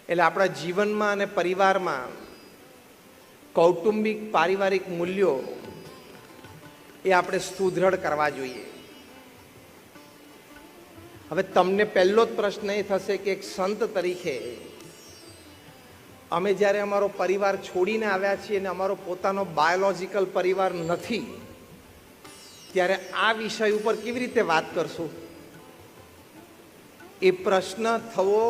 એટલે આપણા જીવનમાં અને પરિવારમાં કૌટુંબિક પારિવારિક મૂલ્યો એ આપણે સુદૃઢ કરવા જોઈએ. હવે તમને પહેલો જ પ્રશ્ન એ થશે કે એક સંત તરીકે અમે જ્યારે અમારો પરિવાર છોડીને આવ્યા છીએ અને અમારો પોતાનો બાયોલોજિકલ પરિવાર નથી, ત્યારે આ વિષય ઉપર કેવી રીતે વાત કરશું? એ પ્રશ્ન થવો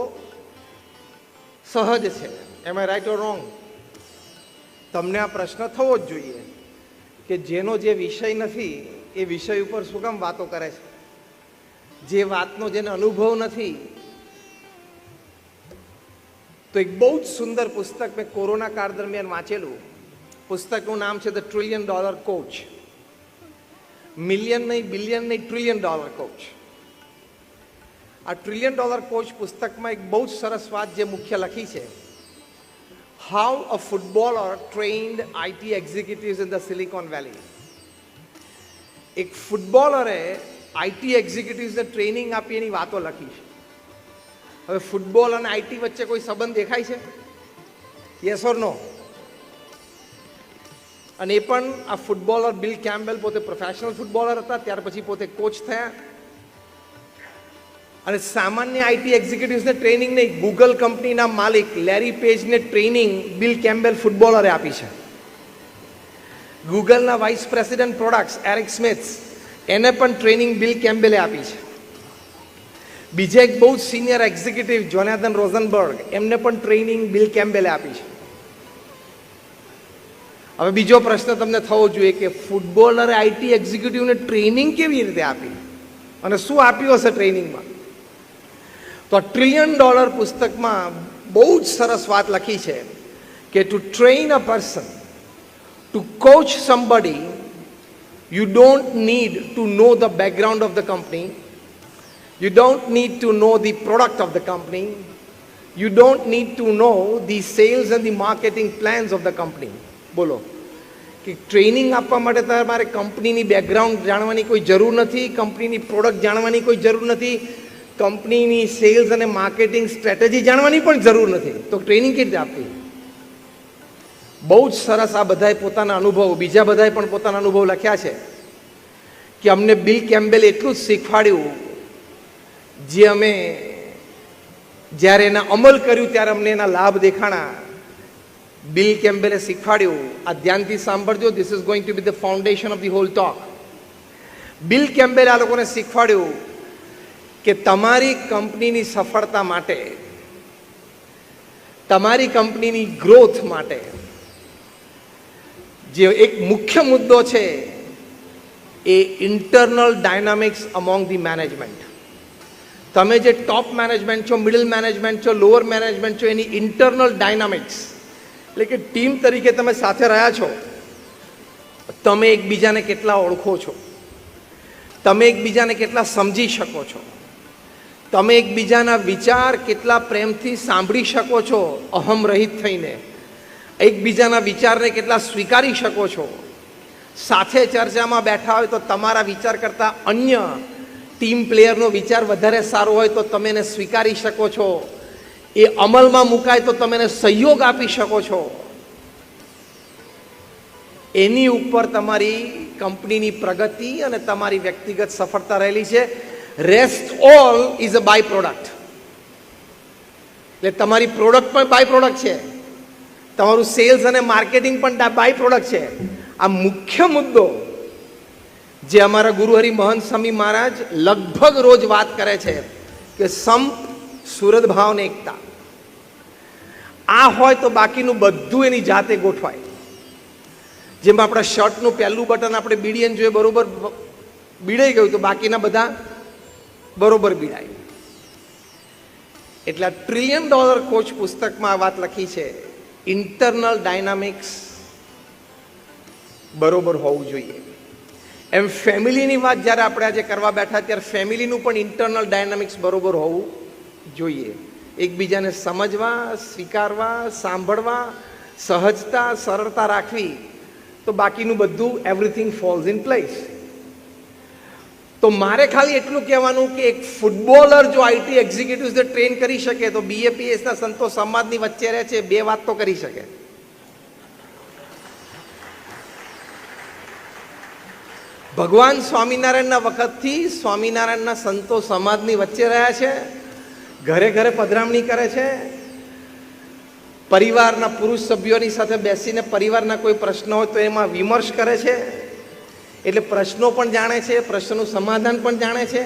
સહજ છે. Am I right or wrong? તમને આ પ્રશ્ન થવો જ જોઈએ કે જેનો જે વિષય નથી એ વિષય ઉપર શું કામ વાતો કરે છે? જે વાતનો જેને અનુભવ નથી. તો એક બહુ જ સુંદર પુસ્તક મેં કોરોના કાળ દરમિયાન વાંચેલું. પુસ્તકનું નામ છે ધ $1 ટ્રિલિયન કોચ. મિલિયન નહીં, બિલિયન નહીં, $1 ટ્રિલિયન કોચ. આ $1 ટ્રિલિયન કોચ પુસ્તકમાં એક બહુ જ સરસ વાત જે મુખ્ય લખી છે, how a footballer trained IT executives in the Silicon Valley. એક ફૂટબોલરે IT એક્ઝિક્યુટિવ્સને ટ્રેનિંગ આપી એની વાતો લખી છે. હવે ફૂટબોલ અને IT વચ્ચે કોઈ સંબંધ દેખાય છે? યસ ઓર નો? અને એ પણ આ ફૂટબોલર બિલ કેમ્બેલ પોતે પ્રોફેશનલ ફૂટબોલર હતા, ત્યાર પછી પોતે કોચ થયા. અને સામાન્ય IT એક્ઝિક્યુટિવ્સને ટ્રેનિંગ નહીં, ગૂગલ કંપનીના માલિક લેરી પેજને ટ્રેનિંગ બિલ કેમ્બેલ ફૂટબોલરે આપી છે. ગૂગલના vice president products Eric Schmidt, એને પણ ટ્રેનિંગ બિલ કેમ્બેલે આપી છે. બીજા એક બહુ જ સિનિયર એક્ઝિક્યુટિવ જોનાથન રોઝનબર્ગ, એમને પણ ટ્રેનિંગ બિલ કેમ્બેલે આપી છે. હવે બીજો પ્રશ્ન તમને થવો જોઈએ કે ફૂટબોલરે IT એક્ઝિક્યુટિવને ટ્રેનિંગ કેવી રીતે આપી અને શું આપ્યું હશે ટ્રેનિંગમાં? તો $1 ટ્રિલિયન પુસ્તકમાં બહુ જ સરસ વાત લખી છે કે to train a person, to coach somebody, you don't need to know the background of the company. You don't need to know the product of the company. You don't need to know the sales and the marketing plans of the company. બોલો કે training આપવા માટે તમારે કંપનીની background જાણવાની કોઈ જરૂર નથી, કંપનીની પ્રોડક્ટ જાણવાની કોઈ જરૂર નથી, કંપનીની સેલ્સ અને માર્કેટિંગ સ્ટ્રેટેજી જાણવાની પણ જરૂર નથી. તો ટ્રેનિંગ કેવી રીતે આપવી? બહુ જ સરસ. આ બધાએ પોતાના અનુભવ, બીજા બધાએ પણ પોતાના અનુભવ લખ્યા છે કે અમને બિલ કેમ્બેલે એટલું જ શીખવાડ્યું, જે અમે જ્યારે એના અમલ કર્યું ત્યારે અમને એના લાભ દેખાણા. બિલ કેમ્બેલે શીખવાડ્યું, આ ધ્યાનથી સાંભળજો, this is going to be the foundation of the whole talk. Bill કેમ્બેલે આ લોકોને શીખવાડ્યું કે તમારી કંપનીની સફળતા માટે, તમારી કંપનીની ગ્રોથ માટે જે એક મુખ્ય મુદ્દો છે એ internal dynamics among the management. તમે જે ટોપ મેનેજમેન્ટ છો, મિડલ મેનેજમેન્ટ છો, લોઅર મેનેજમેન્ટ છો, એની ઇન્ટરનલ ડાયનામિક્સ એટલે કે ટીમ તરીકે તમે સાથે રહ્યા છો, તમે એકબીજાને કેટલા ઓળખો છો, તમે એકબીજાને કેટલા સમજી શકો છો, તમે એકબીજાના વિચાર કેટલા પ્રેમથી સાંભળી શકો છો, અહમ રહિત થઈને એકબીજાના વિચારને કેટલા સ્વીકારી શકો છો. સાથે ચર્ચામાં બેઠા હોય તો તમારા વિચાર કરતાં અન્ય ટીમ પ્લેયરનો વિચાર વધારે સારો હોય તો તમે એને સ્વીકારી શકો છો, એ અમલમાં મુકાય તો તમે એને સહયોગ આપી શકો છો. એની ઉપર તમારી કંપનીની પ્રગતિ અને તમારી વ્યક્તિગત સફળતા રહેલી છે. Rest all is a by product. એટલે તમારી પ્રોડક્ટ પણ બાય પ્રોડક્ટ છે, તમારું સેલ્સ અને માર્કેટિંગ પણ બાય પ્રોડક્ટ છે. આ મુખ્ય મુદ્દો જે અમારા ગુરુહરિ મહંત સ્વામી મહારાજ લગભગ રોજ વાત કરે છે કે સંપ, સુરત ભાવ ને એકતા. આ હોય તો બાકીનું બધું એની જાતે ગોઠવાય. જેમ આપણા શર્ટનું પહેલું બટન આપણે બીડીએ જોઈએ બરોબર બીડાઈ ગયું તો બાકીના બધા બરોબર બીડાય. એટલે $1 ટ્રિલિયન કોચ પુસ્તકમાં આ વાત લખી છે, ઇન્ટરનલ ડાયનામિક્સ બરોબર હોવું જોઈએ. એમ ફેમિલીની વાત જ્યારે આપણે આજે કરવા બેઠા ત્યારે ફેમિલીનું પણ ઇન્ટરનલ ડાયનામિક્સ બરોબર હોવું જોઈએ. એકબીજાને સમજવા, સ્વીકારવા, સાંભળવા, સહજતા, સરળતા રાખવી તો બાકીનું બધું એવરીથિંગ ફોલ્સ ઇન પ્લેસ. તો મારે ખાલી એટલું કહેવાનું કે એક ફૂટબોલર જો આઈટી એક્ઝિક્યુટિવ્સને ટ્રેન કરી શકે તો બીએપીએસના સંતો સમાજની વચ્ચે રહે છે, બે વાત તો કરી શકે. ભગવાન સ્વામિનારાયણના વખતથી સ્વામિનારાયણના સંતો સમાજની વચ્ચે રહ્યા છે, ઘરે ઘરે પધરામણી કરે છે, પરિવારના પુરુષ સભ્યોની સાથે બેસીને પરિવારના કોઈ પ્રશ્નો હોય તો એમાં વિમર્શ કરે છે. એટલે પ્રશ્નો પણ જાણે છે, પ્રશ્નનું સમાધાન પણ જાણે છે.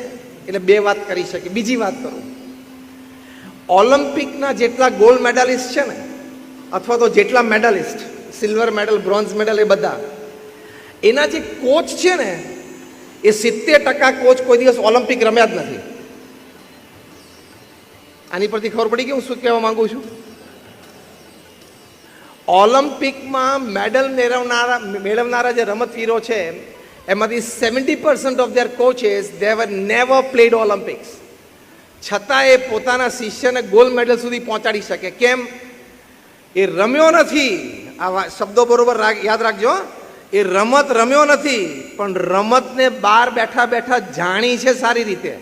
એટલે બે વાત કરી શકે. બીજી વાત કરું, ઓલિમ્પિકના જેટલા ગોલ્ડ મેડાલિસ્ટ છે ને, અથવા તો જેટલા medalist, silver medal, bronze medal, એ બધા એના જે કોચ છે ને, એ 70% કોચ કોઈ દિવસ ઓલિમ્પિક રમ્યા જ નથી. આની પરથી ખબર પડી ગઈ હું શું કહેવા માંગુ છું. ઓલિમ્પિકમાં મેડલ મેળવનારા જે રમતવીરો છે એમાંથી 70% of their coaches they have never played Olympics. છતાં એ પોતાના શિષ્યને ગોલ્ડ મેડલ સુધી પહોંચાડી શકે. કેમ? એ રમ્યો નથી. આ શબ્દો બરોબર યાદ રાખજો. એ રમત રમ્યો નથી, પણ રમતને બહાર બેઠા બેઠા જાણી છે સારી રીતે.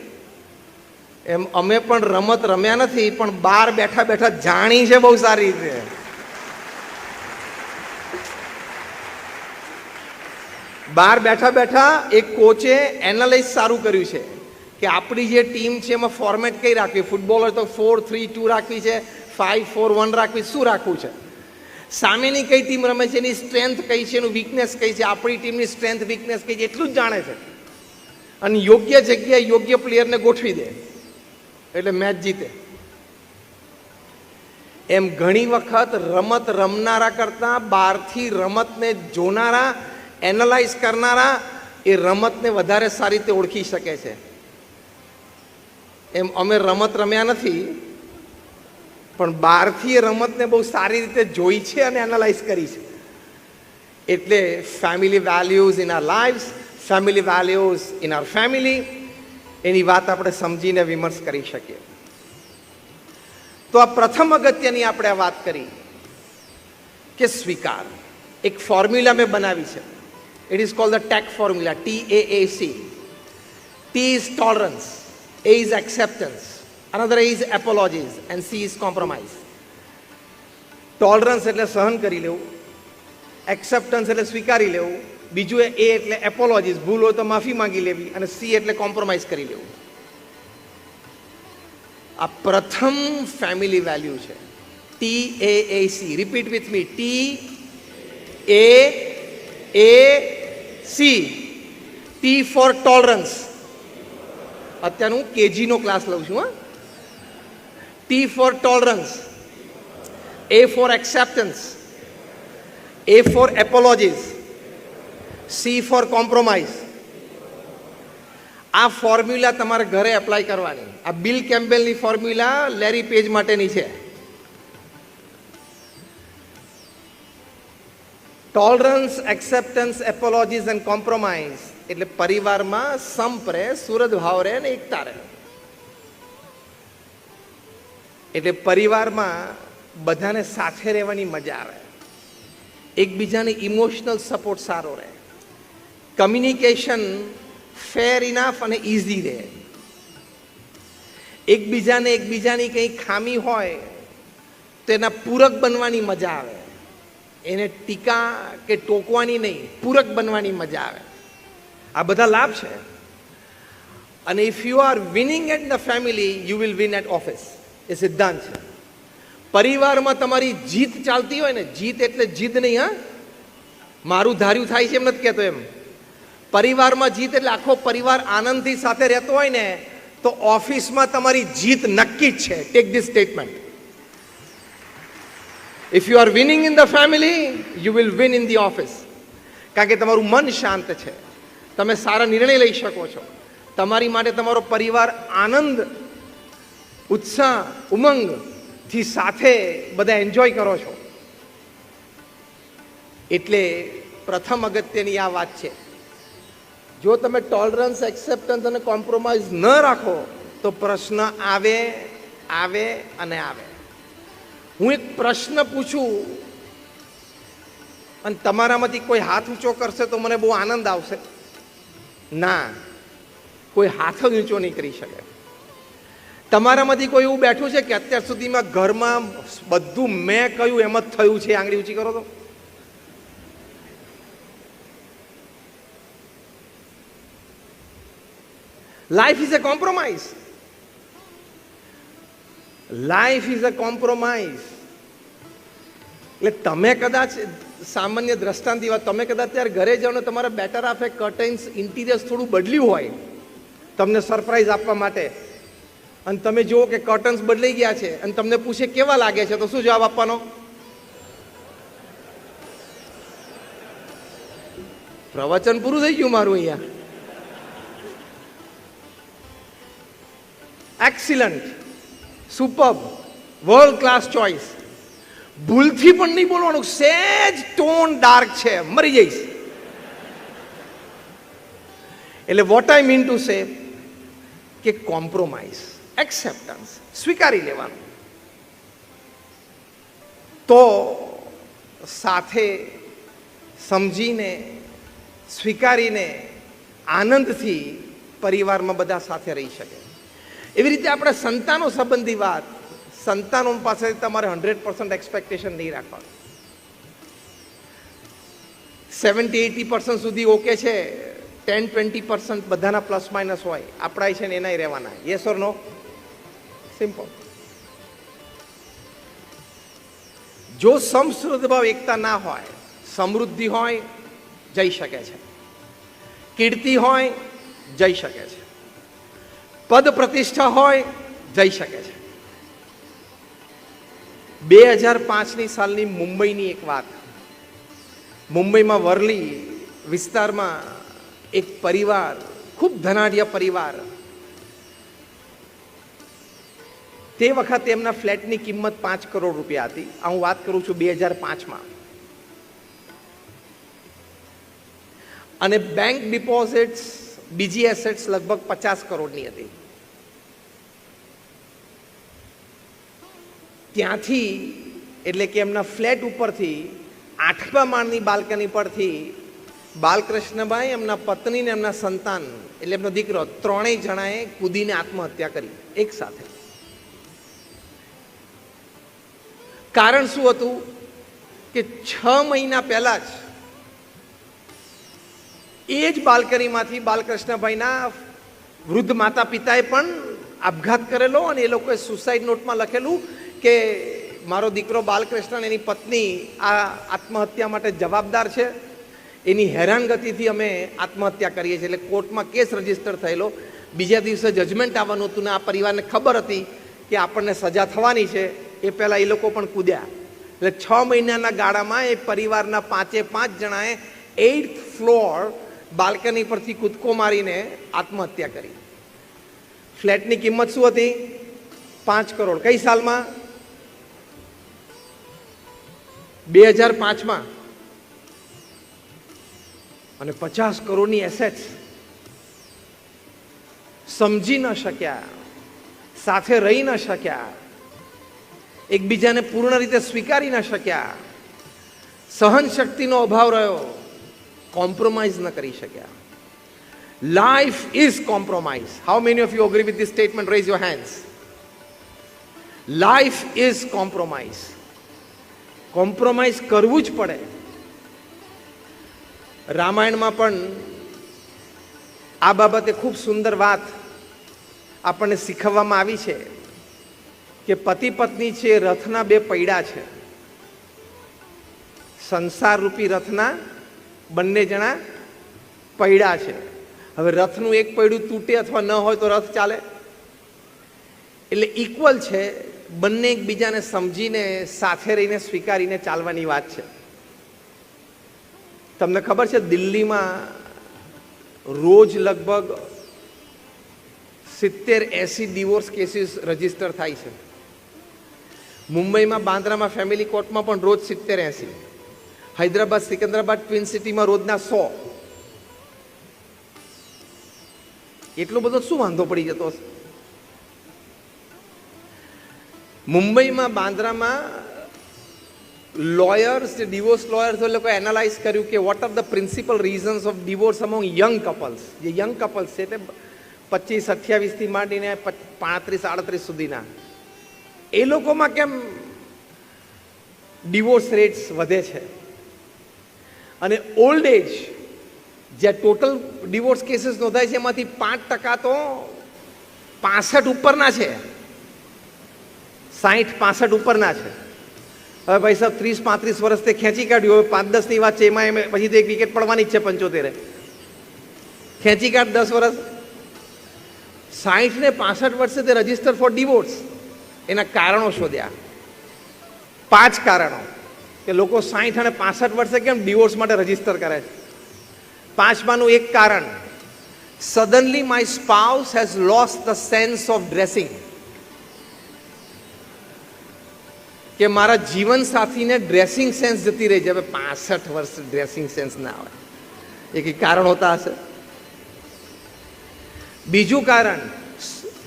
એમ અમે પણ રમત રમ્યા નથી, પણ બહાર બેઠા બેઠા જાણી છે બહુ સારી રીતે. બહાર બેઠા બેઠા એક કોચે એનાલાઇઝ સારું કર્યું છે કે આપણી જે ટીમ છે એમાં ફોર્મેટ કઈ રાખવી. ફૂટબોલર તો 4-3-2 રાખવી છે, 5-4-1 રાખવી, શું રાખવું છે, સામેની કઈ ટીમ રમે છે, એની સ્ટ્રેન્થ કઈ છે, એનું વીકનેસ કઈ છે, આપણી ટીમની સ્ટ્રેન્થ વીકનેસ કઈ છે, એટલું જ જાણે છે. અને યોગ્ય જગ્યાએ યોગ્ય પ્લેયરને ગોઠવી દે એટલે મેચ જીતે. એમ ઘણી વખત રમત રમનારા કરતાં બહારથી રમતને જોનારા, એનાલાઇઝ કરનારા એ રમતને વધારે સારી રીતે ઓળખી શકે છે. એમ અમે રમત રમ્યા નથી, પણ બહારથી એ રમતને બહુ સારી રીતે જોઈ છે અને એનાલાઇઝ કરી છે. એટલે family values in our lives, family values in our family, એની વાત આપણે સમજીને વિમર્શ કરી શકીએ. તો આ પ્રથમ અગત્યની આપણે વાત કરી કે સ્વીકાર. એક ફોર્મ્યુલા મેં બનાવી છે. It is called the TAAC formula, TAAC. T is tolerance, A is acceptance, another A is apologies, and C is compromise. Tolerance એટલે સહન કરી લેવું, acceptance એટલે સ્વીકારી લેવું, બીજું A એટલે apologies, ભૂલ હોય તો માફી માંગી લેવી, અને C એટલે compromise કરી લેવું. આ પ્રથમ ફેમિલી વેલ્યુ છે, TAAC. Repeat with me, TAAC. T for tolerance. અત્યારે હું કેજીનો ક્લાસ લઉં છું. T for tolerance, A for acceptance, A for apologies, C for compromise. આ ફોર્મ્યુલા તમારે ઘરે એપ્લાય કરવાની. આ બિલ કેમ્પબેલની ફોર્મ્યુલા લેરી પેજ માટેની છે. ટોલરન્સ, એક્સેપ્ટન્સ, એપોલોજીસ એન્ડ કોમ્પ્રોમાઇઝ એટલે પરિવારમાં સંપ રહે, સુહૃદભાવ રહે અને એકતા રહે. એટલે પરિવારમાં બધાને સાથે રહેવાની મજા આવે, એકબીજાને ઇમોશનલ સપોર્ટ સારો રહે, કમ્યુનિકેશન ફેર ઇનફ અને ઇઝી રહે, એકબીજાની કંઈ ખામી હોય તો એના પૂરક બનવાની મજા આવે, એને ટીકા કે ટોકવાની નહીં, પૂરક બનવાની મજા આવે. આ બધા લાભ છે. અને if you are winning at the family you will win at office. એ સિદ્ધાંત છે. પરિવારમાં તમારી જીત ચાલતી હોય ને, જીત એટલે જીદ નહીં, હા મારું ધાર્યું થાય છે એમ નથી કહેતો, એમ પરિવારમાં જીત એટલે આખો પરિવાર આનંદથી સાથે રહેતો હોય ને, તો ઓફિસમાં તમારી જીત નક્કી જ છે. Take this statement. If you are winning in the family you will win in the office. કારણ કે તમારું મન શાંત છે, તમે સારા નિર્ણય લઈ શકો છો, તમારી માટે તમારો પરિવાર આનંદ, ઉત્સાહ, ઉમંગથી સાથે બધા એન્જોય કરો છો. એટલે પ્રથમ અગત્યની આ વાત છે. જો તમે ટોલરન્સ, એક્સેપ્ટન્સ અને કોમ્પ્રોમાઇઝ ન રાખો તો પ્રશ્ન આવે અને આવે. હું એક પ્રશ્ન પૂછું અને તમારામાંથી કોઈ હાથ ઊંચો કરશે તો મને બહુ આનંદ આવશે. ના, કોઈ હાથ જ ઊંચો નહીં કરી શકે. તમારામાંથી કોઈ એવું બેઠું છે કે અત્યાર સુધીમાં ઘરમાં બધું મેં કહ્યું એમ જ થયું છે? આંગળી ઊંચી કરો તો. Life is a compromise. Life is a compromise. એટલે તમે કદાચ સામાન્ય દ્રષ્ટાંતની વાત, તમે કદાચ ત્યારે ઘરે જાઓ ને તમારા બેટર હાફે કર્ટન્સ ઇન્ટિરિયર્સ થોડું બદલ્યું હોય તમને સરપ્રાઈઝ આપવા માટે, અને તમે જુઓ કે કર્ટન્સ બદલાઈ ગયા છે અને તમને પૂછે કેવા લાગે છે, તો શું જવાબ આપવાનો? પ્રવચન પૂરું થઈ ગયું મારું અહીંયા. Excellent, superb, world class choice. ભૂલથી પણ નહીં બોલવાનું, સેજ ટોન ડાર્ક છે, મરી જઈશ. એટલે what I mean to say કે કોમ્પ્રોમાઇઝ, એક્સેપ્ટન્સ, સ્વીકારી લેવાનું. તો સાથે સમજીને, સ્વીકારીને, આનંદથી પરિવારમાં બધા સાથે રહી શકે. એવી રીતે આપણે સંતાનો સંબંધી વાત, સંતાનો પાસે તમારે 100% એક્સપેક્ટેશન નહીં રાખવાનું. 70-80% સુધી ઓકે છે, 10-20% બધાના પ્લસ માઇનસ હોય, આપણા છે ને એનાય રહેવાના. Yes or no? સિમ્પલ. જો સમૃદ્ધ ભાવ એકતા ના હોય, સમૃદ્ધિ હોય જઈ શકે છે, કીર્તિ હોય જઈ શકે છે, પદ પ્રતિષ્ઠા હોય જઈ શકે છે. 2005ની સાલની મુંબઈની એક વાત. મુંબઈમાં વર્લી વિસ્તારમાં એક પરિવાર, ખૂબ ધનાઢ્ય પરિવાર, તે વખતે એમના ફ્લેટની કિંમત 5 કરોડ રૂપિયા હતી. આ હું વાત કરું છું 2005માં. અને બેંક ડિપોઝિટ્સ, બીજી એસેટ્સ લગભગ 50 કરોડની હતી. ત્યાંથી એટલે કે એમના ફ્લેટ ઉપરથી 8મા માળની બાલ્કની પરથી બાલકૃષ્ણભાઈ, એમના પત્ની ને એમના સંતાન એટલે એમનો દીકરો, ત્રણેય જણાએ કૂદીને આત્મહત્યા કરી એક સાથે. કારણ શું હતું કે 6 મહિના પહેલા જ એ જ બાલ્કનીમાંથી બાલકૃષ્ણભાઈના વૃદ્ધ માતા પિતાએ પણ આપઘાત કરેલો, અને એ લોકોએ સુસાઇડ નોટમાં લખેલું કે મારો દીકરો બાલકૃષ્ણ, એની પત્ની આ આત્મહત્યા માટે જવાબદાર છે, એની હેરાનગતિથી અમે આત્મહત્યા કરીએ છીએ. એટલે કોર્ટમાં કેસ રજીસ્ટર થયેલો. બીજા દિવસે જજમેન્ટ આવવાનું હતું ને આ પરિવારને ખબર હતી કે આપણને સજા થવાની છે, એ પહેલાં એ લોકો પણ કૂદ્યા. એટલે 6 મહિનાના ગાળામાં એ પરિવારના 5 જણાએ 8th ફ્લોર બાલ્કની પરથી કૂદકો મારીને આત્મહત્યા કરી. ફ્લેટની કિંમત શું હતી? 5 કરોડ. કઈ સાલમાં? 2005માં. અને 50 કરોડની એસેટ્સ. સમજી ન શક્યા, સાથે રહી ન શક્યા, એકબીજાને પૂર્ણ રીતે સ્વીકારી ન શક્યા, સહન શક્તિનો અભાવ રહ્યો, કોમ્પ્રોમાઇઝ ન કરી શક્યા. Life is compromise. How many of you agree with this statement? Rays your hands. Life is compromise. Compromise કરવું જ પડે. રામાયણમાં પણ આ બાબતે ખૂબ સુંદર વાત આપણને શીખવવામાં આવી છે કે પતિ પત્ની છે, રથના 2 પૈડા છે. સંસાર રૂપી રથના બંને જણા પૈડા છે. હવે રથનું એક પૈડું તૂટે અથવા ન હોય તો રથ ચાલે? એટલે ઇક્વલ છે. બંને એકબીજાને સમજીને, સાથે રહીને, સ્વીકારીને ચાલવાની વાત છે. તમને ખબર છે દિલ્હીમાં રોજ લગભગ 70-80 ડિવોર્સ કેસીસ રજીસ્ટર થાય છે. મુંબઈમાં બાંદ્રામાં ફેમિલી કોર્ટમાં પણ રોજ 70-80. હૈદરાબાદ, સિકંદરાબાદ, ટ્વિન સિટીમાં રોજના 100. એટલો બધો શું વાંધો પડી જતો હશે? મુંબઈમાં, બાંદ્રામાં લોયર્સ, જે ડિવોર્સ લોયર્સ, એ લોકો એનાલાઇઝ કર્યું કે what are the principal reasons of divorce among young couples. જે યંગ કપલ્સ છે તે 25-28થી માંડીને 35-38 સુધીના, એ લોકોમાં કેમ ડિવોર્સ રેટ્સ વધે છે? અને ઓલ્ડ એજ જે ટોટલ ડિવોર્સ કેસીસ નોંધાય છે એમાંથી 5% તો 65 ઉપરના છે, 60-65 ઉપરના છે. હવે ભાઈ સાહેબ 30-35 વર્ષ તે ખેંચી કાઢ્યું, હવે 5-10ની વાત છે, એમાં પછી તો એક વિકેટ પડવાની જ છે 75, ખેંચી કાઢ 10 વર્ષ. 60 ને 65 વર્ષે તે રજીસ્ટર ફોર ડિવોર્સ. એના કારણો શોધ્યા, 5 કારણો કે લોકો 60 અને 65 વર્ષે કેમ ડિવોર્સ માટે રજીસ્ટર કરે છે. 5માનું એક કારણ, suddenly my spouse has lost the sense of dressing. કે મારા જીવન સાથીને ડ્રેસિંગ સેન્સ જતી રહી છે. હવે 65 વર્ષ ડ્રેસિંગ સેન્સ ના હોય, એ કઈ કારણ હોતા હશે. બીજું કારણ,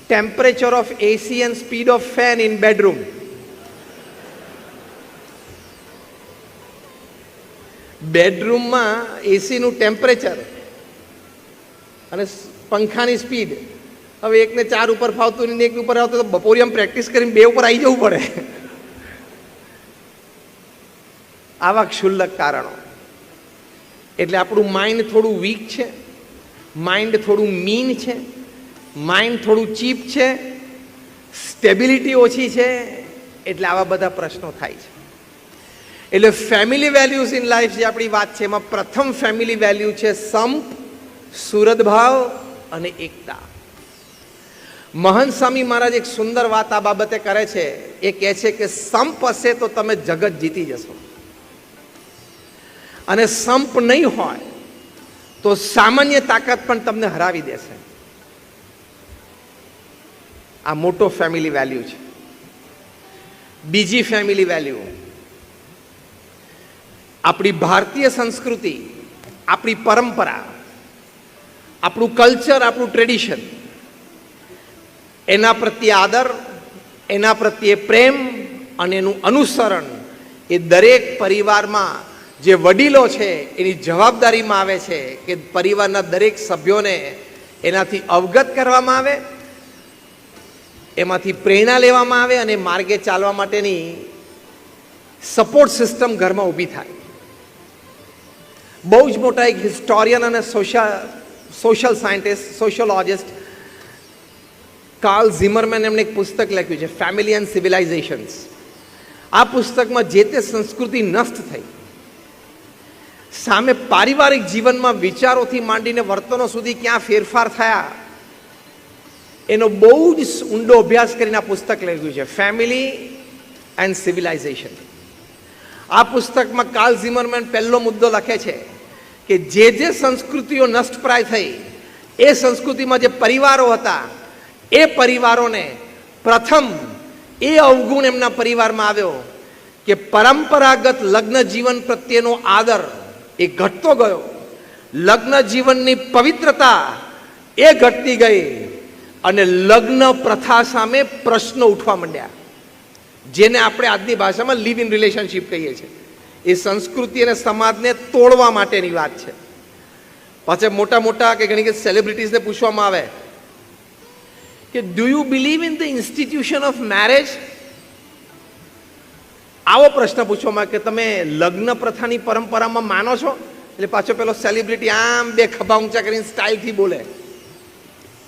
temperature of AC and speed of fan in bedroom. બેડરૂમમાં એસીનું ટેમ્પરેચર અને પંખાની સ્પીડ, હવે એકને 4 ઉપર ફાવતું ને એક ઉપર આવતું, તો બપોરિયામાં પ્રેક્ટિસ કરીને 2 ઉપર આવી જવું પડે. આવા ક્ષુલ્લક કારણો. એટલે આપણું માઇન્ડ થોડું વીક છે, માઇન્ડ થોડું મીન છે, માઇન્ડ થોડું ચીપ છે, સ્ટેબિલિટી ઓછી છે, એટલે આવા બધા પ્રશ્નો થાય છે. એટલે ફેમિલી વેલ્યુઝ ઇન લાઈફ જે આપણી વાત છે, એમાં પ્રથમ ફેમિલી વેલ્યુ છે સંપ, સુહૃદભાવ અને એકતા. મહંત સ્વામી મહારાજ એક સુંદર વાત આ બાબતે કરે છે. એ કહે છે કે સંપ હશે તો તમે જગત જીતી જશો, અને સંપ નહીં હોય તો સામાન્ય તાકાત પણ તમને હરાવી દેશે. આ મોટો ફેમિલી વેલ્યુ છે. બીજી ફેમિલી વેલ્યુ, આપણી ભારતીય સંસ્કૃતિ, આપણી પરંપરા, આપણું કલ્ચર, આપણું ટ્રેડિશન, એના પ્રત્યે આદર, એના પ્રત્યે પ્રેમ અને એનું અનુસરણ એ દરેક પરિવારમાં જે વડીલો છે એની જવાબદારીમાં આવે છે કે પરિવારના દરેક સભ્યોને એનાથી અવગત કરવામાં આવે, એમાંથી પ્રેરણા લેવામાં આવે અને માર્ગે ચાલવા માટેની સપોર્ટ સિસ્ટમ ઘરમાં ઊભી થાય. બહુ જ મોટા એક હિસ્ટોરિયન અને સોશિયલ સાયન્ટિસ્ટ, સોશિયોલોજિસ્ટ કાર્લ ઝિમરમેન, એમણે એક પુસ્તક લખ્યું છે ફેમિલી એન્ડ સિવિલાઇઝેશન્સ. આ પુસ્તકમાં જે તે સંસ્કૃતિ નષ્ટ થઈ સામે પારિવારિક જીવનમાં વિચારોથી માંડીને વર્તનો સુધી ક્યાં ફેરફાર થયા એનો બહુ જ ઊંડો અભ્યાસ કરીને આ પુસ્તક લખ્યું છે ફેમિલી એન્ડ સિવિલાઇઝેશન. આ પુસ્તકમાં કાર્લ ઝિમરમેન પહેલો મુદ્દો લખે છે કે જે સંસ્કૃતિઓ નષ્ટપ્રાય થઈ એ સંસ્કૃતિમાં જે પરિવારો હતા એ પરિવારોને પ્રથમ એ અવગુણ એમના પરિવારમાં આવ્યો કે પરંપરાગત લગ્ન જીવન પ્રત્યેનો આદર એ ઘટતો ગયો, લગ્ન જીવનની પવિત્રતા એ ઘટતી ગઈ અને લગ્ન પ્રથા સામે પ્રશ્નો ઉઠવા માંડ્યા, જેને આપણે આજની ભાષામાં લિવ ઇન રિલેશનશિપ કહીએ છીએ. એ સંસ્કૃતિ અને સમાજને તોડવા માટેની વાત છે. પાછા મોટા મોટા કે ઘણી સેલિબ્રિટીઝને પૂછવામાં આવે કે do you believe in the institution of marriage? આવો પ્રશ્ન પૂછવામાં આવે કે તમે લગ્ન પ્રથાની પરંપરામાં માનો છો? એટલે પાછો પેલો સેલિબ્રિટી આમ 2 ખભા ઊંચા કરીને સ્ટાઇલથી બોલે,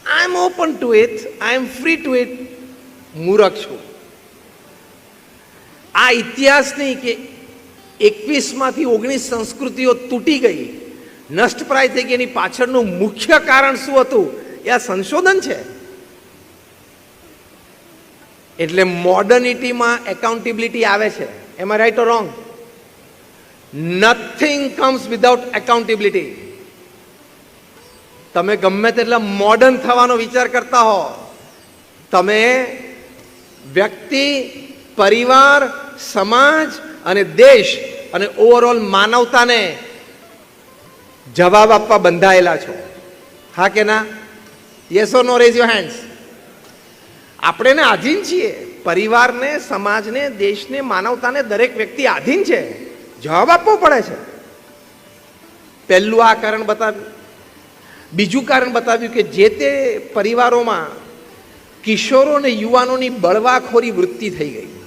I am open to it, I am free to it. મૂરખ છું. આ ઇતિહાસ નહીં કે 21માંથી 19 સંસ્કૃતિઓ તૂટી ગઈ, નષ્ટપ્રાય થઈ ગઈ, એની પાછળનું મુખ્ય કારણ શું હતું એ આ સંશોધન છે. એટલે મોડર્નિટીમાં એકાઉન્ટેબિલિટી આવે છે. Am I right or wrong? Nothing comes without accountability. તમે ગમે તેટલા મોડર્ન થવાનો વિચાર કરતા હો, તમે વ્યક્તિ, પરિવાર, સમાજ અને દેશ અને ઓવરઓલ માનવતાને જવાબ આપવા બંધાયેલા છો. હા કે ના? Yes or no? Raise your hands. આપણે ને આધીન છીએ. પરિવારને, સમાજને, દેશને, માનવતાને દરેક વ્યક્તિ આધીન છે. જવાબ આપવો પડે છે. પહેલું આ કારણ બતાવ્યું. બીજું કારણ બતાવ્યું કે જે તે પરિવારોમાં કિશોરો અને યુવાનોની બળવાખોરી વૃત્તિ થઈ ગઈ.